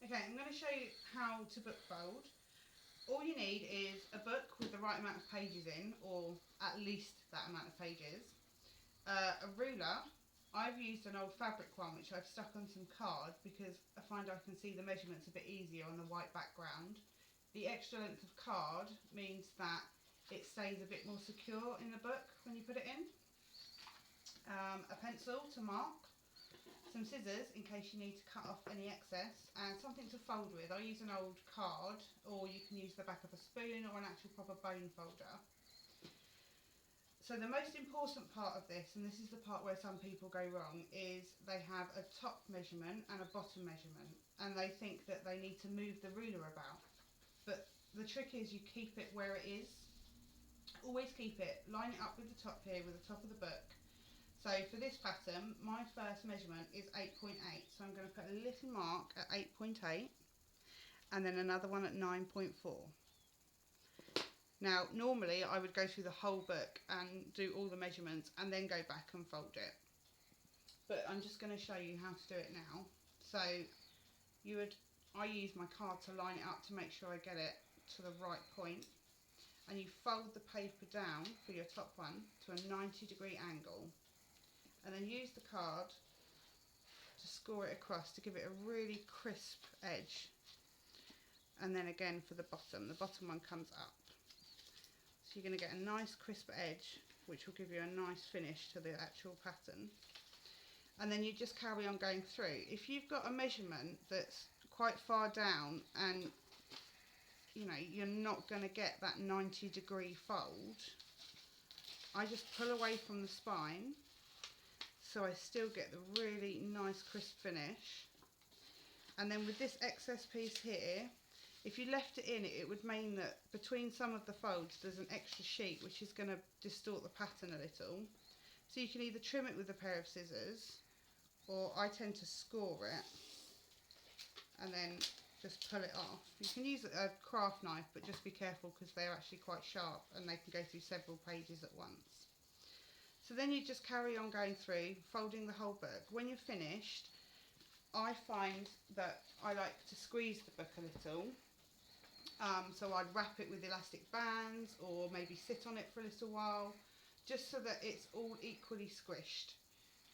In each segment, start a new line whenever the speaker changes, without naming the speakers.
Okay, I'm going to show you how to book fold. All you need is a book with the right amount of pages in, or at least that amount of pages, a ruler. I've used an old fabric one which I've stuck on some card because I find I can see the measurements a bit easier on the white background. The extra length of card means that it stays a bit more secure in the book when you put it in. A pencil to mark, some scissors in case you need to cut off any excess, and something to fold with. I use an old card, or you can use the back of a spoon or an actual proper bone folder. So the most important part of this, and this is the part where some people go wrong, is they have a top measurement and a bottom measurement, and they think that they need to move the ruler about. But the trick is you keep it where it is. Always keep it, line it up with the top here, with the top of the book. So for this pattern, my first measurement is 8.8, so I'm going to put a little mark at 8.8 and then another one at 9.4. Now normally I would go through the whole book and do all the measurements and then go back and fold it, but I'm just going to show you how to do it now. So I use my card to line it up to make sure I get it to the right point, and you fold the paper down for your top one to a 90-degree angle, and then use the card to score it across to give it a really crisp edge. And then again for the bottom one comes up. So you're going to get a nice crisp edge, which will give you a nice finish to the actual pattern. And then you just carry on going through. If you've got a measurement that's quite far down and you're not going to get that 90-degree fold, I just pull away from the spine so I still get the really nice crisp finish. And then with this excess piece here, if you left it in, it would mean that between some of the folds there's an extra sheet which is going to distort the pattern a little. So you can either trim it with a pair of scissors, or I tend to score it and then just pull it off. You can use a craft knife, but just be careful because they're actually quite sharp and they can go through several pages at once. So then you just carry on going through, folding the whole book. When you're finished, I find that I like to squeeze the book a little. So I'd wrap it with elastic bands or maybe sit on it for a little while, just so that it's all equally squished.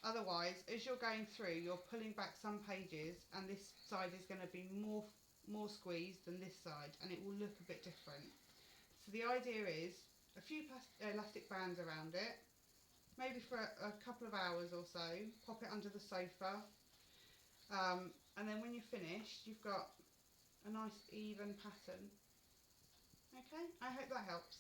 Otherwise, as you're going through, you're pulling back some pages and this side is going to be more squeezed than this side, and it will look a bit different. So the idea is a few elastic bands around it, maybe for a couple of hours or so, pop it under the sofa, and then when you're finished, you've got a nice even pattern. Okay, I hope that helps.